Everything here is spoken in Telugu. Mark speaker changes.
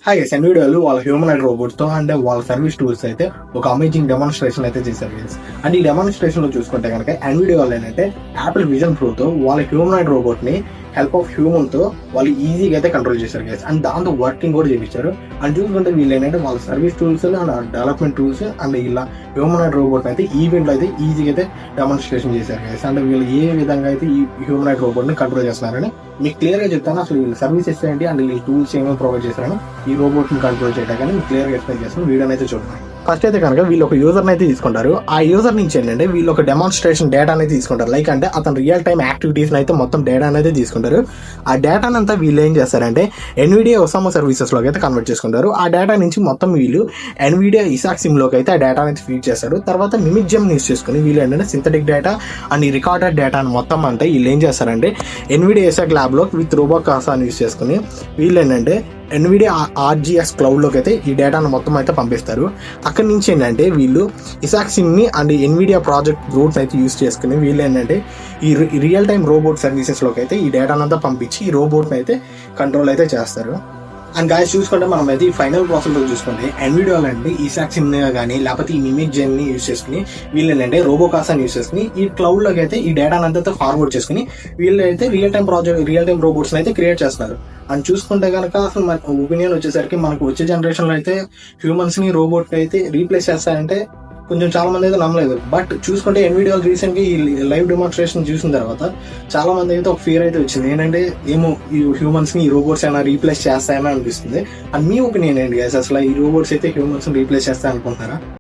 Speaker 1: హాయ్ గైస్, ఎన్విడియోలు వాళ్ళ హ్యూమనాయిడ్ రోబోట్ తో అండ్ వాళ్ళ సర్వీస్ టూల్స్ అయితే ఒక అమేజింగ్ డెమాన్స్ట్రేషన్ అయితే చేశారు గైస్. అండ్ ఈ డెమాన్స్ట్రేషన్ లో చూసుకుంటే కనుక ఎన్విడియో వాళ్ళు ఏంటంటే యాపిల్ విజన్ ప్రో తో వాళ్ళ హ్యూమనాయిడ్ రోబోట్ ని హెల్ప్ ఆఫ్ హ్యూమన్ తో వాళ్ళు ఈజీగా అయితే కంట్రోల్ చేశారు గైస్. అండ్ దాంతో వర్కింగ్ కూడా చేయించారు. అండ్ చూసుకుంటే వీళ్ళు ఏంటంటే వాళ్ళ service tools and development tools and ఇలా హ్యూమనాయిడ్ రోబోట్ అయితే ఈవెంట్ లో అయితే ఈజీగా అయితే డెమాన్స్ట్రేషన్ చేశారు గైస్. అండ్ వీళ్ళు ఏ విధంగా అయితే ఈ హ్యూమనాయిడ్ రోబోట్ ని కంట్రోల్ చేస్తున్నారని మీకు క్లియర్ గా చెప్తాను. అసలు వీళ్ళు సర్వీసెస్ ఏంటి అండ్ వీళ్ళు టూల్స్ ఏమేమి ప్రొవైడ్ చేశారని ఈ రోబోట్ ని కంట్రోల్ చేయడానికి మీకు క్లియర్ గా ఎక్స్ప్లెయిన్ చేస్తాను. వీడియోని అయితే చూడండి. ఫస్ట్ అయితే కనుక వీళ్ళు ఒక యూజర్ అయితే తీసుకుంటారు. ఆ యూజర్ నుంచి ఏంటంటే వీళ్ళు ఒక డెమాన్స్ట్రేషన్ డేటా అనేది తీసుకుంటారు. లైక్ అంటే అతను రియల్ టైమ్ యాక్టివిటీస్ అయితే మొత్తం డేటా అనేది తీసుకుంటారు. ఆ డేటాని అంతా వీళ్ళు ఏం చేస్తారంటే ఎన్విడియా ఒసామా సర్వీసెస్ లోకి అయితే కన్వర్ట్ చేసుకుంటారు. ఆ డేటా నుంచి మొత్తం వీళ్ళు ఎన్విడియా ఇసాక్ సిమ్ లోకి అయితే ఆ డేటా అనేది ఫీడ్ చేస్తారు. తర్వాత మిమిక్ జెమ్ యూస్ చేసుకుని వీళ్ళు ఏంటంటే సింథటిక్ డేటా అండ్ ఈ రికార్డెడ్ డేటా మొత్తం అంతా వీళ్ళు ఏం చేస్తారంటే ఎన్విడియా ఇసాక్ ల్యాబ్ లో విత్ రోబోకాసాని యూస్ చేసుకుని వీళ్ళు ఏంటంటే ఎన్విడియా ఆర్జిఎక్స్ క్లౌడ్ లోకి అయితే ఈ డేటాను మొత్తం అయితే పంపిస్తారు. అక్కడి నుంచి ఏంటంటే వీళ్ళు ఇసాక్ సిమ్ ని అండ్ ఎన్విడియా ప్రాజెక్ట్ రూట్స్ అయితే యూస్ చేసుకుని వీళ్ళు ఏంటంటే ఈ రియల్ టైమ్ రోబోట్ సర్వీసెస్ లోకి అయితే ఈ డేటాను అంతా పంపించి ఈ రోబోట్ అయితే కంట్రోల్ అయితే చేస్తారు. అండ్ గాయస్ చూసుకుంటే మనం అయితే ఈ ఫైనల్ ప్రాసెస్ లో చూసుకుంటే ఎన్విడియో అంటే ఈసాక్ సిమ్ కానీ లేకపోతే ఈ మిమిక్ జెమ్ ని యూస్ చేసుకుని వీళ్ళు ఏంటంటే రోబోకాసాని యూస్ చేసుకుని ఈ క్లౌడ్ లోకి అయితే ఈ డేటాను అంతా ఫార్వర్డ్ చేసుకుని వీళ్ళు అయితే రియల్ టైమ్ రోబోట్స్ అయితే క్రియేట్ చేస్తున్నారు. అని చూసుకుంటే కనుక అసలు మన ఒపీనియన్ వచ్చేసరికి మనకు వచ్చే జనరేషన్ లో అయితే హ్యూమన్స్ ని రోబోట్ అయితే రీప్లేస్ చేస్తారంటే కొంచెం చాలా మంది అయితే నమ్మలేదు. బట్ చూసుకుంటే ఎన్విడియో రీసెంట్ గా ఈ లైవ్ డెమాన్స్ట్రేషన్ చూసిన తర్వాత చాలా మంది అయితే ఒక ఫియర్ అయితే వచ్చింది. ఏంటంటే ఏమో ఈ హ్యూమన్స్ ని ఈ రోబోట్స్ అయినా రీప్లేస్ చేస్తాయని అనిపిస్తుంది. అండ్ మీ ఒపీనియన్ ఏంటి గైస్, అసలు ఈ రోబోట్స్ అయితే హ్యూమన్స్ ని రీప్లేస్ చేస్తాయి అనుకుంటున్నారా?